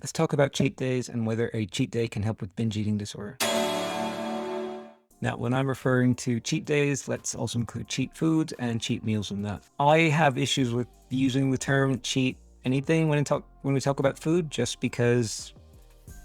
Let's talk about cheat days and whether a cheat day can help with binge eating disorder. Now, when I'm referring to cheat days, let's also include cheat foods and cheat meals in that. I have issues with using the term cheat anything when we talk about food, just because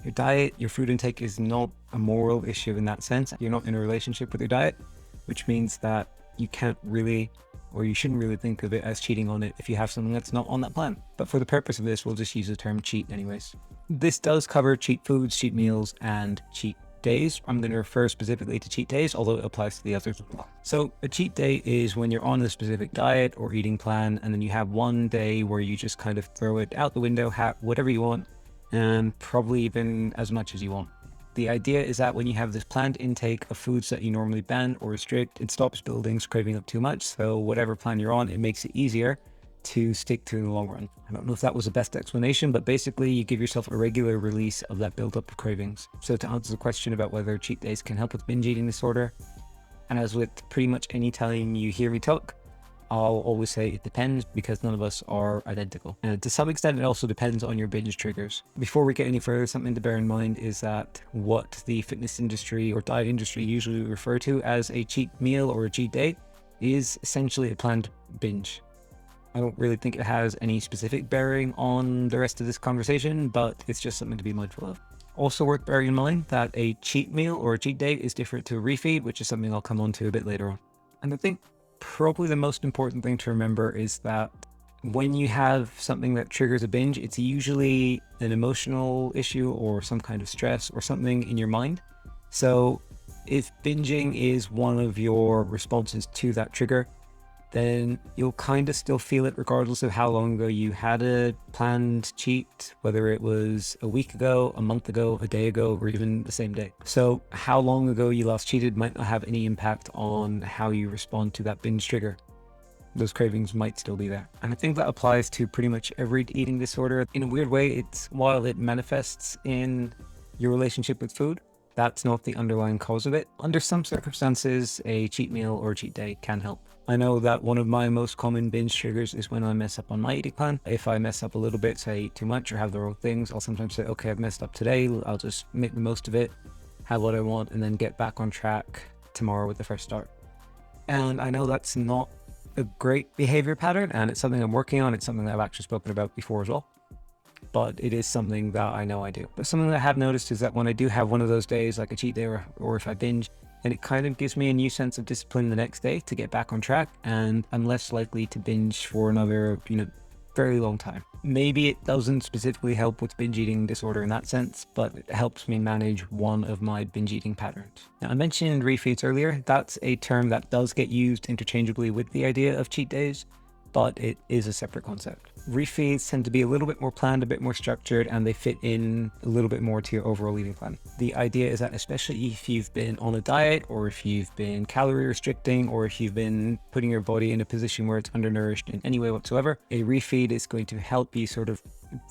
your diet, your food intake is not a moral issue in that sense. You're not in a relationship with your diet, which means that you can't really, or you shouldn't really think of it as cheating on it if you have something that's not on that plan. But for the purpose of this, we'll just use the term cheat anyways. This does cover cheat foods, cheat meals, and cheat days. I'm going to refer specifically to cheat days, although it applies to the others as well. So a cheat day is when you're on a specific diet or eating plan, and then you have one day where you just kind of throw it out the window, have whatever you want, and probably even as much as you want. The idea is that when you have this planned intake of foods that you normally ban or restrict, it stops buildings craving up too much. So whatever plan you're on, it makes it easier to stick to in the long run. I don't know if that was the best explanation, but basically you give yourself a regular release of that buildup of cravings. So to answer the question about whether cheat days can help with binge eating disorder, and as with pretty much any time you hear me talk, I'll always say it depends, because none of us are identical. And to some extent, it also depends on your binge triggers. Before we get any further, something to bear in mind is that what the fitness industry or diet industry usually refer to as a cheat meal or a cheat day is essentially a planned binge. I don't really think it has any specific bearing on the rest of this conversation, but it's just something to be mindful of. Also worth bearing in mind that a cheat meal or a cheat day is different to a refeed, which is something I'll come on to a bit later on. And I think probably the most important thing to remember is that when you have something that triggers a binge, it's usually an emotional issue or some kind of stress or something in your mind. So if binging is one of your responses to that trigger, then you'll kind of still feel it regardless of how long ago you had a planned cheat, whether it was a week ago, a month ago, a day ago, or even the same day. So how long ago you last cheated might not have any impact on how you respond to that binge trigger. Those cravings might still be there. And I think that applies to pretty much every eating disorder. In a weird way, while it manifests in your relationship with food, that's not the underlying cause of it. Under some circumstances, a cheat meal or a cheat day can help. I know that one of my most common binge triggers is when I mess up on my eating plan. If I mess up a little bit, say I eat too much or have the wrong things, I'll sometimes say, okay, I've messed up today. I'll just make the most of it, have what I want, and then get back on track tomorrow with a fresh start. And I know that's not a great behavior pattern, and it's something I'm working on. It's something that I've actually spoken about before as well. But it is something that I know I do. But something that I have noticed is that when I do have one of those days, like a cheat day or if I binge, and it kind of gives me a new sense of discipline the next day to get back on track, and I'm less likely to binge for another, very long time. Maybe it doesn't specifically help with binge eating disorder in that sense, but it helps me manage one of my binge eating patterns. Now, I mentioned refeeds earlier. That's a term that does get used interchangeably with the idea of cheat days, but it is a separate concept. Refeeds tend to be a little bit more planned, a bit more structured, and they fit in a little bit more to your overall eating plan. The idea is that especially if you've been on a diet, or if you've been calorie restricting, or if you've been putting your body in a position where it's undernourished in any way whatsoever, a refeed is going to help you sort of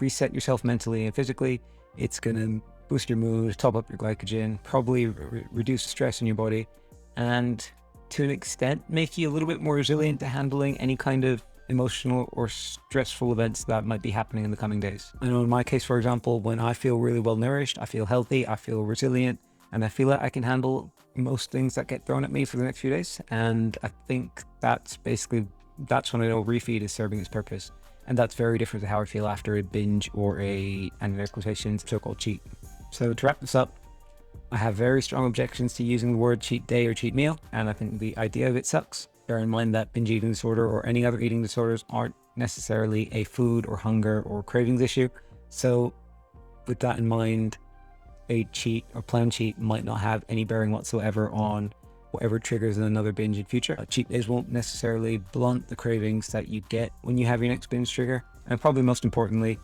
reset yourself mentally and physically. It's going to boost your mood, top up your glycogen, probably reduce stress in your body, and to an extent make you a little bit more resilient to handling any kind of emotional or stressful events that might be happening in the coming days. I know in my case, for example, when I feel really well nourished, I feel healthy, I feel resilient, and I feel like I can handle most things that get thrown at me for the next few days. And I think that's when I know refeed is serving its purpose. And that's very different to how I feel after a binge or and in air quotations, so-called cheat. So to wrap this up, I have very strong objections to using the word cheat day or cheat meal, and I think the idea of it sucks. Bear in mind that binge eating disorder or any other eating disorders aren't necessarily a food or hunger or cravings issue. So with that in mind, a cheat or planned cheat might not have any bearing whatsoever on whatever triggers in another binge in future. Cheat days won't necessarily blunt the cravings that you get when you have your next binge trigger. And probably most importantly,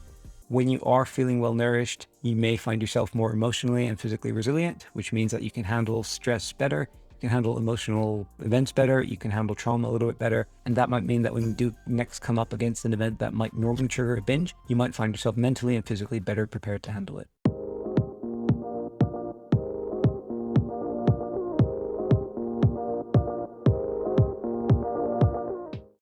when you are feeling well nourished, you may find yourself more emotionally and physically resilient, which means that you can handle stress better, you can handle emotional events better, you can handle trauma a little bit better. And that might mean that when you do next come up against an event that might normally trigger a binge, you might find yourself mentally and physically better prepared to handle it.